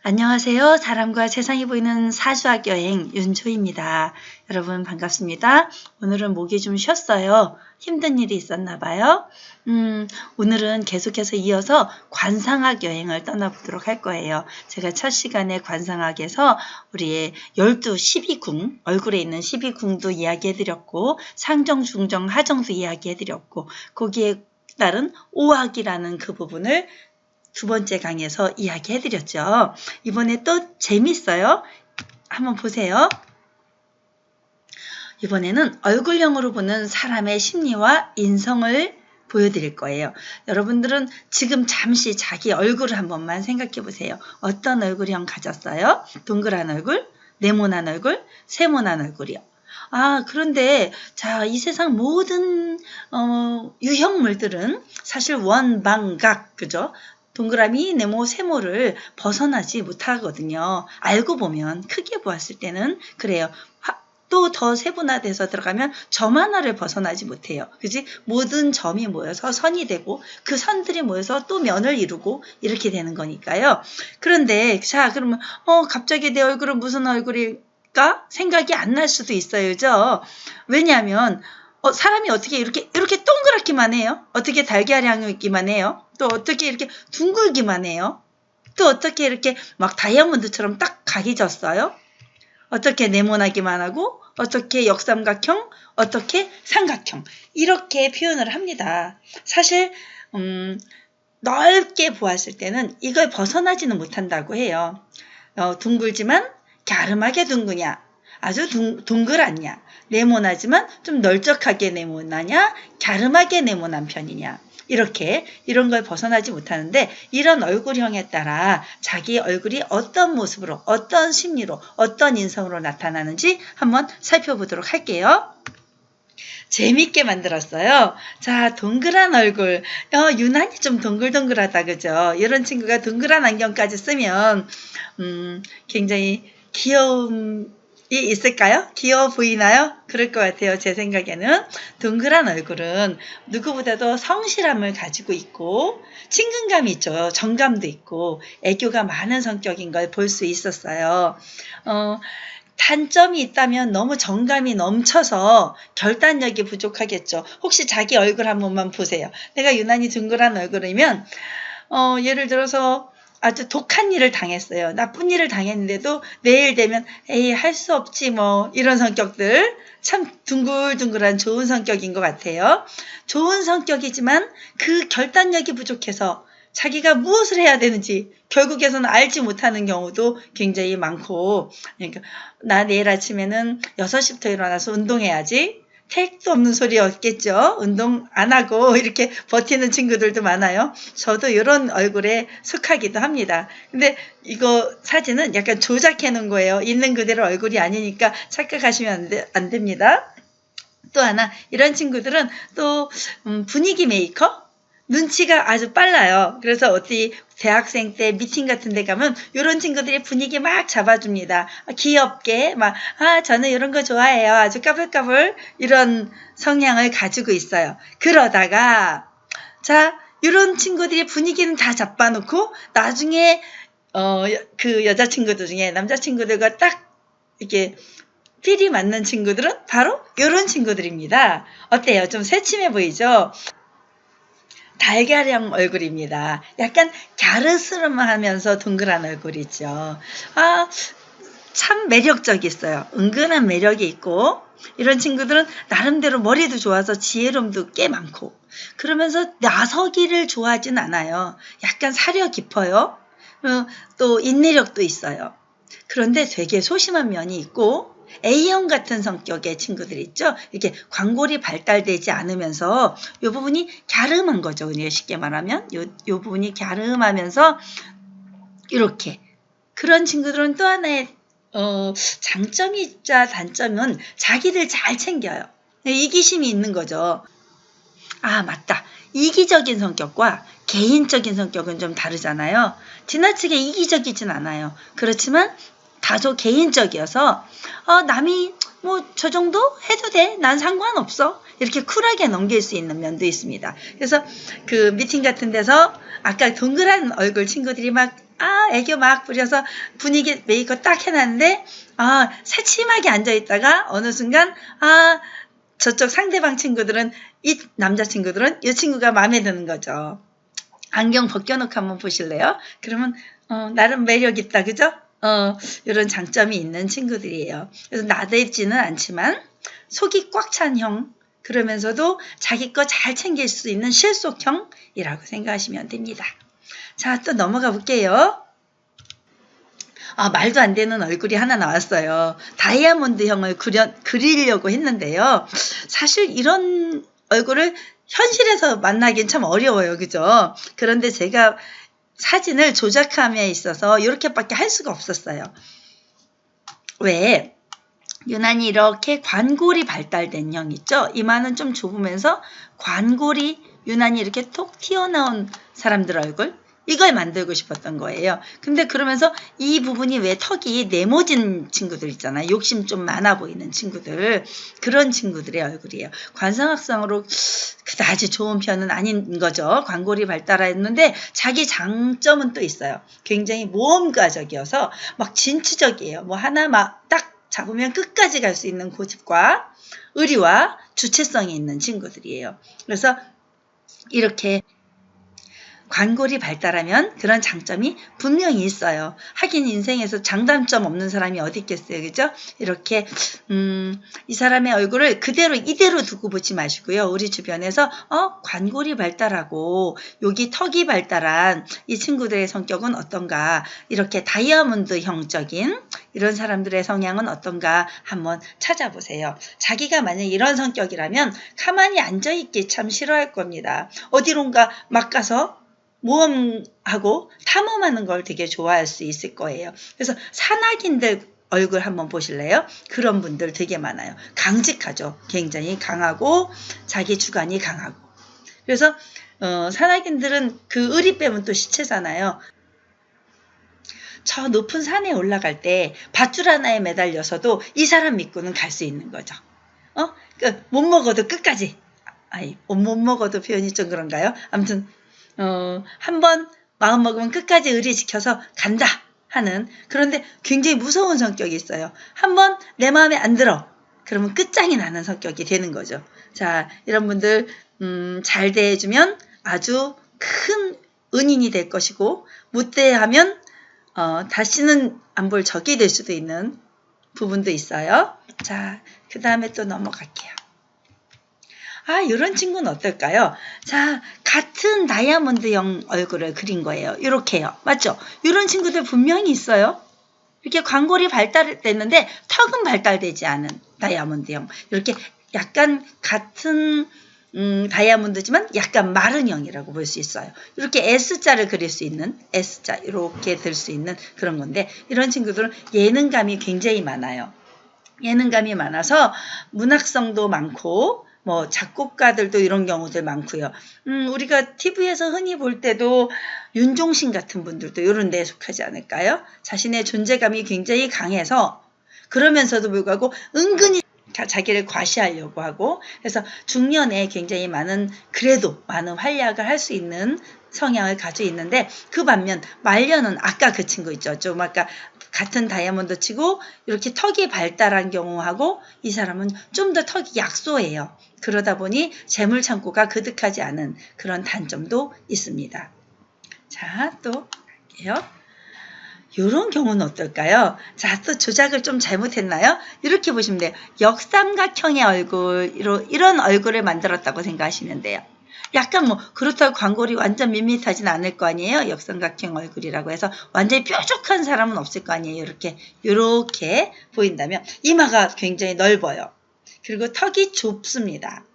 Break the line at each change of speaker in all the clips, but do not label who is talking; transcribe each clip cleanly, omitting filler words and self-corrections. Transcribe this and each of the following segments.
안녕하세요. 사람과 세상이 보이는 사주학 여행 윤조입니다. 여러분 반갑습니다. 오늘은 목이 좀 쉬었어요. 힘든 일이 있었나 봐요. 오늘은 계속해서 이어서 관상학 여행을 떠나보도록 할 거예요. 제가 첫 시간에 관상학에서 우리의 12궁, 얼굴에 있는 12궁도 이야기해드렸고 상정, 중정, 하정도 이야기해드렸고 거기에 따른 오학이라는 그 부분을 두 번째 강의에서 이야기해드렸죠. 이번에 또 재밌어요. 한번 보세요. 이번에는 얼굴형으로 보는 사람의 심리와 인성을 보여드릴 거예요. 여러분들은 지금 잠시 자기 얼굴을 한 번만 생각해 보세요. 어떤 얼굴형 가졌어요? 동그란 얼굴, 네모난 얼굴, 세모난 얼굴이요. 그런데 자, 이 세상 모든 유형물들은 사실 원방각, 그죠? 동그라미, 네모, 세모를 벗어나지 못하거든요. 알고 보면 크게 보았을 때는 그래요. 또 더 세분화돼서 들어가면 점 하나를 벗어나지 못해요. 그지? 모든 점이 모여서 선이 되고 그 선들이 모여서 또 면을 이루고 이렇게 되는 거니까요. 그런데 자, 그러면 갑자기 내 얼굴은 무슨 얼굴일까? 생각이 안 날 수도 있어요. 그죠? 왜냐하면 사람이 어떻게 이렇게 동그랗기만 해요? 어떻게 달걀형이기만 해요? 또 어떻게 이렇게 둥글기만 해요? 또 어떻게 이렇게 막 다이아몬드처럼 딱 각이 졌어요? 어떻게 네모나기만 하고 어떻게 역삼각형, 어떻게 삼각형 이렇게 표현을 합니다. 사실 넓게 보았을 때는 이걸 벗어나지는 못한다고 해요. 둥글지만 갸름하게 둥그냐, 아주 동그랗냐, 네모나지만 좀 널쩍하게 네모나냐, 갸름하게 네모난 편이냐, 이런 걸 벗어나지 못하는데 이런 얼굴형에 따라 자기 얼굴이 어떤 모습으로, 어떤 심리로, 어떤 인성으로 나타나는지 한번 살펴보도록 할게요. 재밌게 만들었어요. 자, 동그란 얼굴. 유난히 좀 동글동글하다, 그죠? 이런 친구가 동그란 안경까지 쓰면 굉장히 귀여움이 있을까요? 귀여워 보이나요? 그럴 것 같아요. 제 생각에는 동그란 얼굴은 누구보다도 성실함을 가지고 있고 친근감이 있죠. 정감도 있고 애교가 많은 성격인 걸 볼 수 있었어요. 단점이 있다면 너무 정감이 넘쳐서 결단력이 부족하겠죠. 혹시 자기 얼굴 한 번만 보세요. 내가 유난히 둥그란 얼굴이면 예를 들어서 아주 독한 일을 당했어요. 나쁜 일을 당했는데도 내일 되면 에이 할 수 없지 뭐 이런 성격들 참 둥글둥글한 좋은 성격인 것 같아요. 좋은 성격이지만 그 결단력이 부족해서 자기가 무엇을 해야 되는지 결국에서는 알지 못하는 경우도 굉장히 많고 그러니까 나 내일 아침에는 6시부터 일어나서 운동해야지. 택도 없는 소리였겠죠. 운동 안 하고 이렇게 버티는 친구들도 많아요. 저도 이런 얼굴에 속하기도 합니다. 근데 이거 사진은 약간 조작해 놓은 거예요. 있는 그대로 얼굴이 아니니까 착각하시면 안 됩니다. 또 하나 이런 친구들은 또 분위기 메이커? 눈치가 아주 빨라요. 그래서 어디 대학생 때 미팅 같은 데 가면 이런 친구들이 분위기 막 잡아줍니다. 귀엽게 막 저는 이런 거 좋아해요. 아주 까불까불 이런 성향을 가지고 있어요. 그러다가 자 이런 친구들이 분위기는 다 잡아놓고 나중에 그 여자친구들 중에 남자친구들과 딱 이렇게 필이 맞는 친구들은 바로 이런 친구들입니다. 어때요? 좀 새침해 보이죠? 달걀형 얼굴입니다. 약간 갸르스름하면서 동그란 얼굴이죠. 참 매력적이었어요. 은근한 매력이 있고 이런 친구들은 나름대로 머리도 좋아서 지혜로움도 꽤 많고 그러면서 나서기를 좋아하진 않아요. 약간 사려 깊어요. 또 인내력도 있어요. 그런데 되게 소심한 면이 있고 A형 같은 성격의 친구들 있죠. 이렇게 광골이 발달되지 않으면서 이 부분이 갸름한 거죠. 우리가 쉽게 말하면 이 부분이 갸름하면서 이렇게 그런 친구들은 또 하나의 장점이자 단점은 자기를 잘 챙겨요. 이기심이 있는 거죠. 맞다. 이기적인 성격과 개인적인 성격은 좀 다르잖아요. 지나치게 이기적이진 않아요. 그렇지만 다소 개인적이어서 남이 뭐 저 정도 해도 돼. 난 상관없어. 이렇게 쿨하게 넘길 수 있는 면도 있습니다. 그래서 그 미팅 같은 데서 아까 동그란 얼굴 친구들이 막 애교 막 부려서 분위기 메이크업 딱 해놨는데, 새침하게 앉아있다가, 어느 순간, 저쪽 상대방 친구들은, 이 남자친구들은 이 친구가 마음에 드는 거죠. 안경 벗겨놓고 한번 보실래요? 그러면, 나름 매력있다, 그죠? 이런 장점이 있는 친구들이에요. 그래서 나대지는 않지만, 속이 꽉 찬 형, 그러면서도 자기 거 잘 챙길 수 있는 실속형이라고 생각하시면 됩니다. 자, 또 넘어가 볼게요. 말도 안 되는 얼굴이 하나 나왔어요. 다이아몬드형을 그리려고 했는데요. 사실 이런 얼굴을 현실에서 만나긴 참 어려워요. 그죠? 그런데 제가 사진을 조작함에 있어서 이렇게밖에 할 수가 없었어요. 왜? 유난히 이렇게 관골이 발달된 형 있죠? 이마는 좀 좁으면서 관골이 유난히 이렇게 톡 튀어나온 사람들 얼굴? 이걸 만들고 싶었던 거예요. 근데 그러면서 이 부분이 왜 턱이 네모진 친구들 있잖아요. 욕심 좀 많아 보이는 친구들. 그런 친구들의 얼굴이에요. 관상학상으로 그다지 좋은 편은 아닌 거죠. 관골이 발달했는데 자기 장점은 또 있어요. 굉장히 모험가적이어서 막 진취적이에요. 뭐 하나 막 딱 잡으면 끝까지 갈 수 있는 고집과 의리와 주체성이 있는 친구들이에요. 그래서 이렇게 관골이 발달하면 그런 장점이 분명히 있어요. 하긴 인생에서 장단점 없는 사람이 어디 있겠어요. 그죠? 이렇게 이 사람의 얼굴을 그대로 이대로 두고 보지 마시고요. 우리 주변에서 관골이 발달하고 여기 턱이 발달한 이 친구들의 성격은 어떤가, 이렇게 다이아몬드형적인 이런 사람들의 성향은 어떤가 한번 찾아보세요. 자기가 만약 이런 성격이라면 가만히 앉아있기 참 싫어할 겁니다. 어디론가 막 가서 모험하고 탐험하는 걸 되게 좋아할 수 있을 거예요. 그래서 산악인들 얼굴 한번 보실래요? 그런 분들 되게 많아요. 강직하죠. 굉장히 강하고 자기 주관이 강하고. 그래서 산악인들은 그 의리 빼면 또 시체잖아요. 저 높은 산에 올라갈 때 밧줄 하나에 매달려서도 이 사람 믿고는 갈 수 있는 거죠. 못 먹어도 끝까지. 못 먹어도 표현이 좀 그런가요? 아무튼 한번 마음 먹으면 끝까지 의리 지켜서 간다 하는, 그런데 굉장히 무서운 성격이 있어요. 한번 내 마음에 안 들어. 그러면 끝장이 나는 성격이 되는 거죠. 자, 이런 분들 잘 대해주면 아주 큰 은인이 될 것이고, 못 대하면 다시는 안 볼 적이 될 수도 있는 부분도 있어요. 자, 그 다음에 또 넘어갈게요. 이런 친구는 어떨까요? 자, 같은 다이아몬드형 얼굴을 그린 거예요. 이렇게요. 맞죠? 이런 친구들 분명히 있어요. 이렇게 관골이 발달됐는데 턱은 발달되지 않은 다이아몬드형. 이렇게 약간 같은 다이아몬드지만 약간 마른 형이라고 볼 수 있어요. 이렇게 S자를 그릴 수 있는, S자 이렇게 들 수 있는 그런 건데, 이런 친구들은 예능감이 굉장히 많아요. 예능감이 많아서 문학성도 많고 작곡가들도 이런 경우들 많고요. 우리가 TV에서 흔히 볼 때도 윤종신 같은 분들도 이런 데에 속하지 않을까요? 자신의 존재감이 굉장히 강해서 그러면서도 불구하고 은근히 자기를 과시하려고 하고, 그래서 중년에 굉장히 그래도 많은 활약을 할 수 있는 성향을 가지고 있는데, 그 반면 말년은 아까 그 친구 있죠. 좀 아까 같은 다이아몬드 치고 이렇게 턱이 발달한 경우하고 이 사람은 좀 더 턱이 약소해요. 그러다 보니 재물 창고가 그득하지 않은 그런 단점도 있습니다. 자, 또 갈게요. 이런 경우는 어떨까요? 자, 또 조작을 좀 잘못했나요? 이렇게 보시면 돼요. 역삼각형의 얼굴, 이런 얼굴을 만들었다고 생각하시면 돼요. 약간 그렇다고 관골이 완전 밋밋하진 않을 거 아니에요? 역삼각형 얼굴이라고 해서 완전히 뾰족한 사람은 없을 거 아니에요? 이렇게 보인다면 이마가 굉장히 넓어요. 그리고 턱이 좁습니다.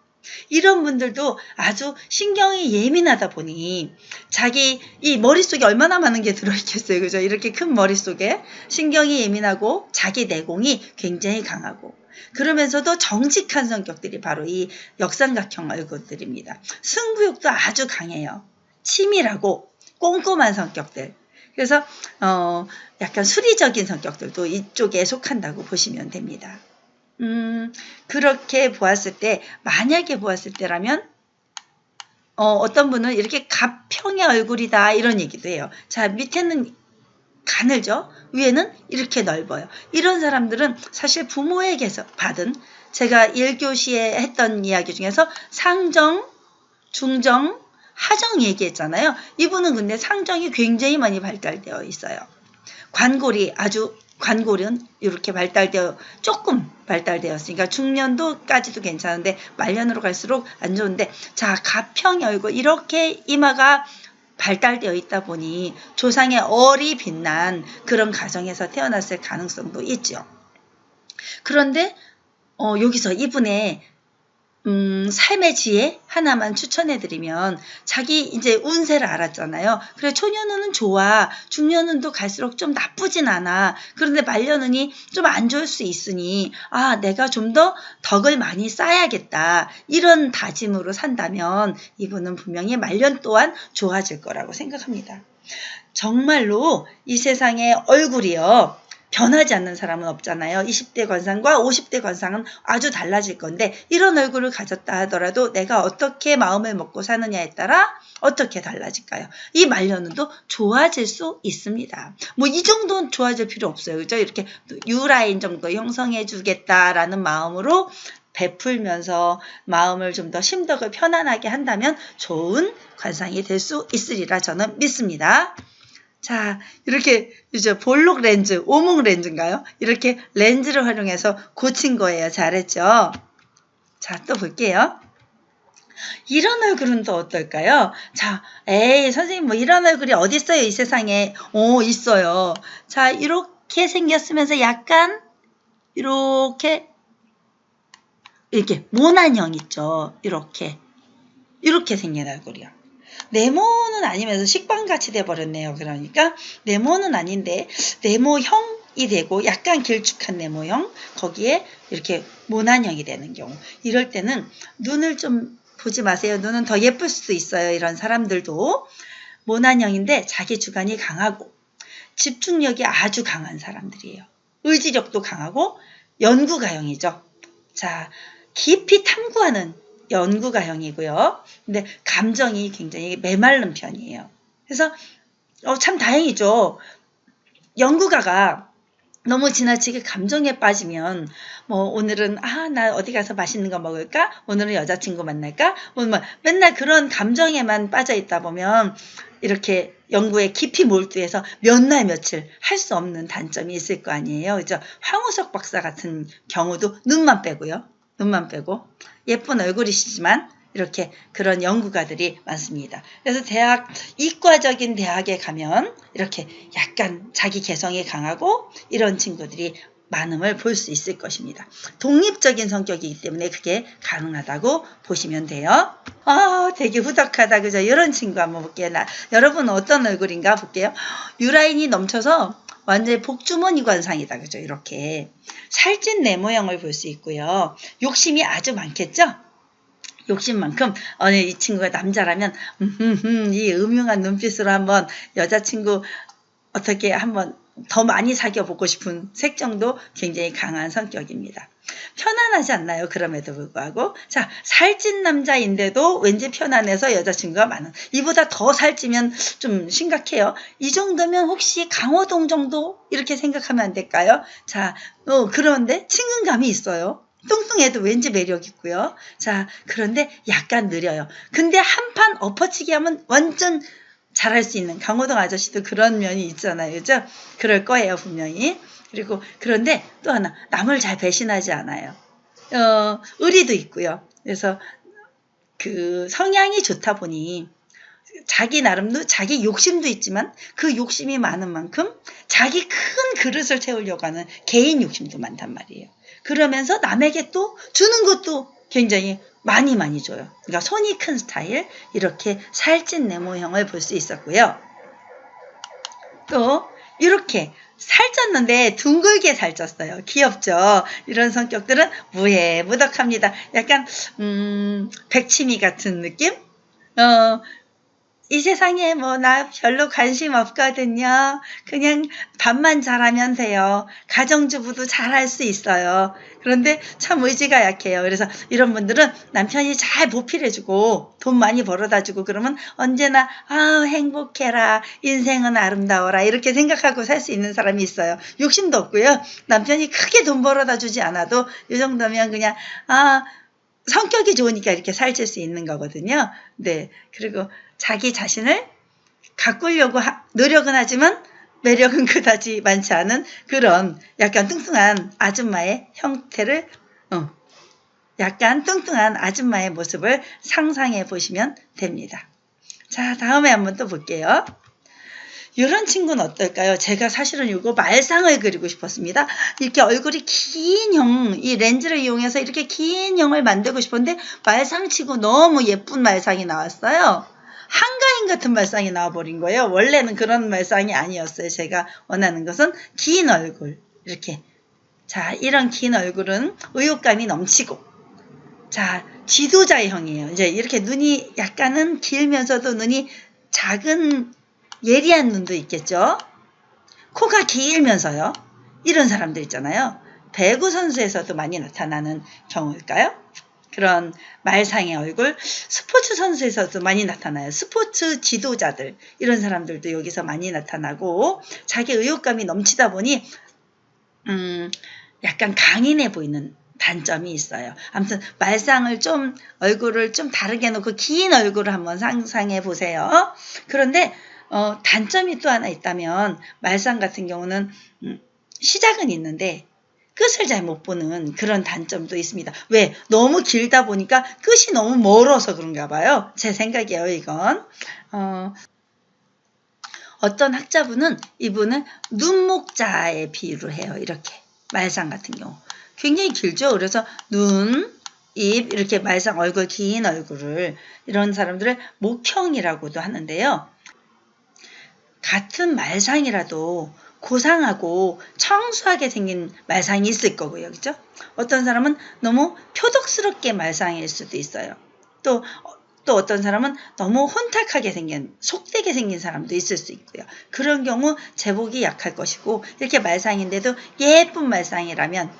이런 분들도 아주 신경이 예민하다 보니 자기 이 머릿속에 얼마나 많은 게 들어있겠어요. 그죠? 이렇게 큰 머릿속에 신경이 예민하고 자기 내공이 굉장히 강하고, 그러면서도 정직한 성격들이 바로 이 역삼각형 얼굴들입니다. 승부욕도 아주 강해요. 치밀하고 꼼꼼한 성격들. 그래서 약간 수리적인 성격들도 이쪽에 속한다고 보시면 됩니다. 그렇게 보았을 때, 만약에 보았을 때라면 어떤 분은 이렇게 갑형의 얼굴이다 이런 얘기도 해요. 자, 밑에는 가늘죠. 위에는 이렇게 넓어요. 이런 사람들은 사실 부모에게서 받은, 제가 1교시에 했던 이야기 중에서 상정, 중정, 하정 얘기했잖아요. 이분은 근데 상정이 굉장히 많이 발달되어 있어요. 관골은 이렇게 조금 발달되었으니까 중년도까지도 괜찮은데 말년으로 갈수록 안 좋은데, 자, 가평이 얼굴 이렇게 이마가 발달되어 있다 보니 조상의 얼이 빛난 그런 가정에서 태어났을 가능성도 있죠. 그런데 여기서 이분의 삶의 지혜 하나만 추천해드리면, 자기 이제 운세를 알았잖아요. 그래, 초년운은 좋아. 중년운도 갈수록 좀 나쁘진 않아. 그런데 말년운이 좀 안 좋을 수 있으니, 내가 좀 더 덕을 많이 쌓아야겠다. 이런 다짐으로 산다면 이분은 분명히 말년 또한 좋아질 거라고 생각합니다. 정말로 이 세상의 얼굴이요, 변하지 않는 사람은 없잖아요. 20대 관상과 50대 관상은 아주 달라질 건데, 이런 얼굴을 가졌다 하더라도 내가 어떻게 마음을 먹고 사느냐에 따라 어떻게 달라질까요? 이 말년운도 좋아질 수 있습니다. 뭐 이 정도는 좋아질 필요 없어요. 그죠? 이렇게 U라인 정도 형성해 주겠다라는 마음으로 베풀면서 마음을 좀 더 심덕을 편안하게 한다면 좋은 관상이 될 수 있으리라 저는 믿습니다. 자, 이렇게 이제 볼록 렌즈, 오목 렌즈인가요? 이렇게 렌즈를 활용해서 고친 거예요. 잘했죠? 자, 또 볼게요. 이런 얼굴은 또 어떨까요? 자, 선생님 뭐 이런 얼굴이 어디 있어요? 이 세상에. 있어요. 자, 이렇게 생겼으면서 약간 이렇게 모난형 있죠? 이렇게 생긴 얼굴이요. 네모는 아니면서 식빵같이 돼버렸네요. 그러니까 네모는 아닌데 네모형이 되고 약간 길쭉한 네모형, 거기에 이렇게 모난형이 되는 경우, 이럴 때는 눈을 좀 보지 마세요. 눈은 더 예쁠 수도 있어요. 이런 사람들도 모난형인데 자기 주관이 강하고 집중력이 아주 강한 사람들이에요. 의지력도 강하고 연구가형이죠. 자, 깊이 탐구하는 연구가형이고요. 근데 감정이 굉장히 메마른 편이에요. 그래서 참 다행이죠. 연구가가 너무 지나치게 감정에 빠지면, 뭐 오늘은 나 어디 가서 맛있는 거 먹을까? 오늘은 여자친구 만날까? 뭐 맨날 그런 감정에만 빠져 있다 보면 이렇게 연구에 깊이 몰두해서 몇 날 며칠 할 수 없는 단점이 있을 거 아니에요. 그죠? 황우석 박사 같은 경우도 눈만 빼고요. 눈만 빼고 예쁜 얼굴이시지만 이렇게 그런 연구가들이 많습니다. 그래서 이과적인 대학에 가면 이렇게 약간 자기 개성이 강하고 이런 친구들이 많음을 볼 수 있을 것입니다. 독립적인 성격이기 때문에 그게 가능하다고 보시면 돼요. 되게 후덕하다. 그죠? 이런 친구 한번 볼게요. 여러분 어떤 얼굴인가 볼게요. U라인이 넘쳐서 완전히 복주머니 관상이다. 그죠? 이렇게 살찐 네모형을 볼 수 있고요. 욕심이 아주 많겠죠? 욕심만큼 이 친구가 남자라면 이 음흉한 눈빛으로 한번 여자친구 어떻게 한번 더 많이 사귀어 보고 싶은 색정도 굉장히 강한 성격입니다. 편안하지 않나요? 그럼에도 불구하고. 자, 살찐 남자인데도 왠지 편안해서 여자친구가 많은. 이보다 더 살찌면 좀 심각해요. 이 정도면 혹시 강호동 정도 이렇게 생각하면 안 될까요? 자, 그런데 친근감이 있어요. 뚱뚱해도 왠지 매력 있고요. 자, 그런데 약간 느려요. 근데 한판 엎어치기 하면 완전 잘할 수 있는, 강호동 아저씨도 그런 면이 있잖아요. 그죠? 그럴 거예요, 분명히. 그리고 그런데 또 하나, 남을 잘 배신하지 않아요. 의리도 있고요. 그래서 그 성향이 좋다 보니 자기 나름도 자기 욕심도 있지만 그 욕심이 많은 만큼 자기 큰 그릇을 채우려고 하는 개인 욕심도 많단 말이에요. 그러면서 남에게 또 주는 것도 굉장히 많이 줘요. 그러니까 손이 큰 스타일, 이렇게 살찐 네모형을 볼 수 있었고요. 또 이렇게 살쪘는데 둥글게 살쪘어요. 귀엽죠? 이런 성격들은 무해무덕합니다. 약간 백치미 같은 느낌? 이 세상에 뭐 나 별로 관심 없거든요. 그냥 밥만 잘하면 돼요. 가정주부도 잘할 수 있어요. 그런데 참 의지가 약해요. 그래서 이런 분들은 남편이 잘 보필해주고 돈 많이 벌어다주고 그러면 언제나 아 행복해라, 인생은 아름다워라 이렇게 생각하고 살 수 있는 사람이 있어요. 욕심도 없고요. 남편이 크게 돈 벌어다주지 않아도 이 정도면 그냥 성격이 좋으니까 이렇게 살찔 수 있는 거거든요. 네. 그리고 자기 자신을 가꾸려고 노력은 하지만 매력은 그다지 많지 않은 그런 약간 뚱뚱한 아줌마의 형태를, 약간 뚱뚱한 아줌마의 모습을 상상해 보시면 됩니다. 자, 다음에 한번 또 볼게요. 이런 친구는 어떨까요? 제가 사실은 이거 말상을 그리고 싶었습니다. 이렇게 얼굴이 긴 형, 이 렌즈를 이용해서 이렇게 긴 형을 만들고 싶었는데 말상치고 너무 예쁜 말상이 나왔어요. 한가인 같은 말상이 나와버린 거예요. 원래는 그런 말상이 아니었어요. 제가 원하는 것은 긴 얼굴. 이렇게. 자, 이런 긴 얼굴은 의욕감이 넘치고. 자, 지도자형이에요. 이제 이렇게 눈이 약간은 길면서도 눈이 작은 예리한 눈도 있겠죠. 코가 길면서요. 이런 사람들 있잖아요. 배구 선수에서도 많이 나타나는 경우일까요? 그런 말상의 얼굴, 스포츠 선수에서도 많이 나타나요. 스포츠 지도자들, 이런 사람들도 여기서 많이 나타나고 자기 의욕감이 넘치다 보니 약간 강인해 보이는 단점이 있어요. 아무튼 말상을 좀 얼굴을 좀 다르게 놓고 긴 얼굴을 한번 상상해 보세요. 그런데 단점이 또 하나 있다면 말상 같은 경우는 시작은 있는데 끝을 잘 못 보는 그런 단점도 있습니다. 왜? 너무 길다 보니까 끝이 너무 멀어서 그런가 봐요. 제 생각이에요, 이건. 어떤 학자분은 이분은 눈목자에 비유를 해요. 이렇게. 말상 같은 경우. 굉장히 길죠. 그래서 눈, 입, 이렇게 말상 얼굴, 긴 얼굴을 이런 사람들을 목형이라고도 하는데요. 같은 말상이라도 고상하고 청수하게 생긴 말상이 있을 거고요. 그죠? 어떤 사람은 너무 표독스럽게 말상일 수도 있어요. 또 어떤 사람은 너무 혼탁하게 생긴, 속되게 생긴 사람도 있을 수 있고요. 그런 경우 제복이 약할 것이고, 이렇게 말상인데도 예쁜 말상이라면,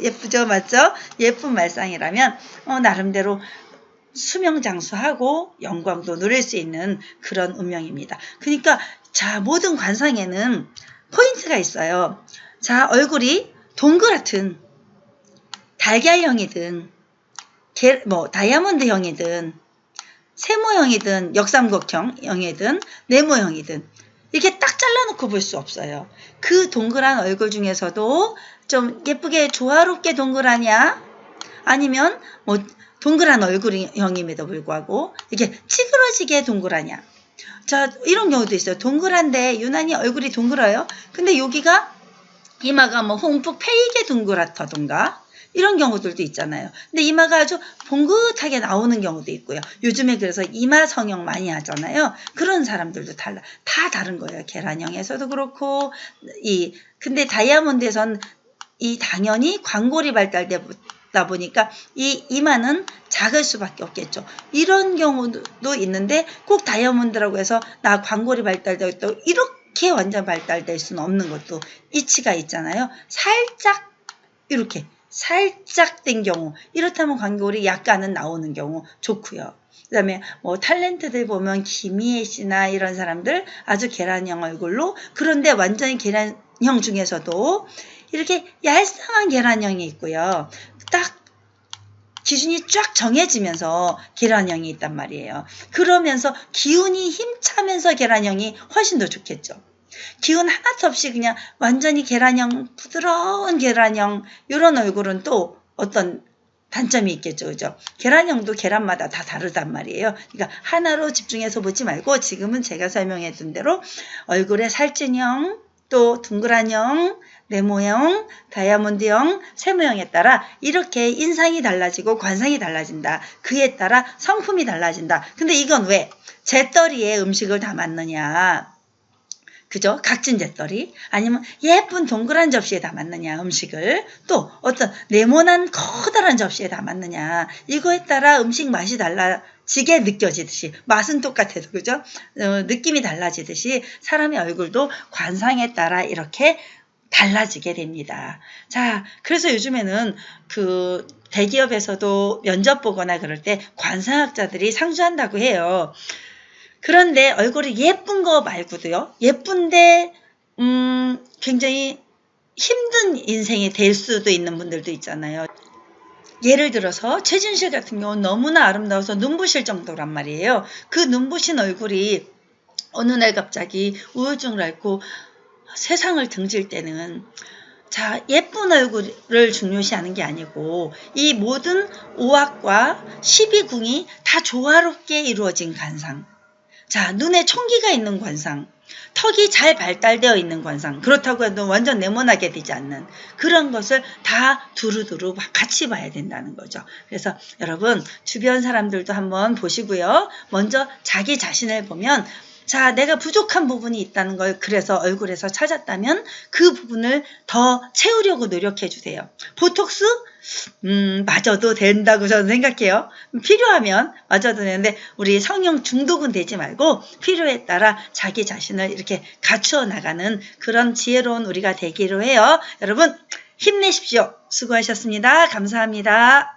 예쁘죠? 맞죠? 예쁜 말상이라면, 나름대로 수명장수하고 영광도 누릴 수 있는 그런 운명입니다. 그러니까 자, 모든 관상에는 포인트가 있어요. 자, 얼굴이 동그랗든 달걀형이든 다이아몬드형이든 세모형이든 역삼각형이든 네모형이든 이렇게 딱 잘라놓고 볼 수 없어요. 그 동그란 얼굴 중에서도 좀 예쁘게 조화롭게 동그라냐, 아니면 동그란 얼굴형임에도 불구하고 이렇게 찌그러지게 동그라냐. 자, 이런 경우도 있어요. 동그란데 유난히 얼굴이 동그라요. 근데 여기가 이마가 홈뿍 패이게 동그랗다던가 이런 경우들도 있잖아요. 근데 이마가 아주 봉긋하게 나오는 경우도 있고요. 요즘에 그래서 이마 성형 많이 하잖아요. 그런 사람들도 다 다른 거예요. 계란형에서도 그렇고 근데 다이아몬드에선 당연히 광골이 발달되다 보니까 이 이마는 작을 수밖에 없겠죠. 이런 경우도 있는데 꼭 다이아몬드라고 해서 나 광골이 발달되어 있다고 이렇게 완전 발달될 수는 없는 것도 이치가 있잖아요. 살짝 된 경우, 이렇다면 광골이 약간은 나오는 경우 좋고요. 그 다음에 탤런트들 보면 김희애 씨나 이런 사람들 아주 계란형 얼굴로, 그런데 완전히 계란형 중에서도 이렇게 얄쌍한 계란형이 있고요. 딱 기준이 쫙 정해지면서 계란형이 있단 말이에요. 그러면서 기운이 힘차면서 계란형이 훨씬 더 좋겠죠. 기운 하나도 없이 그냥 완전히 계란형, 부드러운 계란형 이런 얼굴은 또 어떤 단점이 있겠죠. 그죠? 계란형도 계란마다 다 다르단 말이에요. 그러니까 하나로 집중해서 보지 말고 지금은 제가 설명해 둔 대로 얼굴의 살찐형, 또 둥그란형, 네모형, 다이아몬드형, 세모형에 따라 이렇게 인상이 달라지고 관상이 달라진다. 그에 따라 성품이 달라진다. 근데 이건 왜? 재떨이에 음식을 담았느냐. 그죠? 각진 재떨이, 아니면 예쁜 동그란 접시에 담았느냐 음식을, 또 어떤 네모난 커다란 접시에 담았느냐, 이거에 따라 음식 맛이 지게 느껴지듯이 맛은 똑같아도 그죠? 느낌이 달라지듯이 사람의 얼굴도 관상에 따라 이렇게 달라지게 됩니다. 자, 그래서 요즘에는 그 대기업에서도 면접 보거나 그럴 때 관상학자들이 상주한다고 해요. 그런데 얼굴이 예쁜 거 말고도요. 예쁜데 굉장히 힘든 인생이 될 수도 있는 분들도 있잖아요. 예를 들어서 최진실 같은 경우는 너무나 아름다워서 눈부실 정도란 말이에요. 그 눈부신 얼굴이 어느 날 갑자기 우울증을 앓고 세상을 등질 때는 자, 예쁜 얼굴을 중요시하는 게 아니고 이 모든 오악과 12궁이 다 조화롭게 이루어진 관상. 자, 눈에 총기가 있는 관상, 턱이 잘 발달되어 있는 관상, 그렇다고 해도 완전 네모나게 되지 않는 그런 것을 다 두루두루 같이 봐야 된다는 거죠. 그래서 여러분 주변 사람들도 한번 보시고요. 먼저 자기 자신을 보면 자, 내가 부족한 부분이 있다는 걸 그래서 얼굴에서 찾았다면 그 부분을 더 채우려고 노력해 주세요. 보톡스? 맞아도 된다고 저는 생각해요. 필요하면 맞아도 되는데 우리 성형 중독은 되지 말고 필요에 따라 자기 자신을 이렇게 갖추어 나가는 그런 지혜로운 우리가 되기로 해요. 여러분 힘내십시오. 수고하셨습니다. 감사합니다.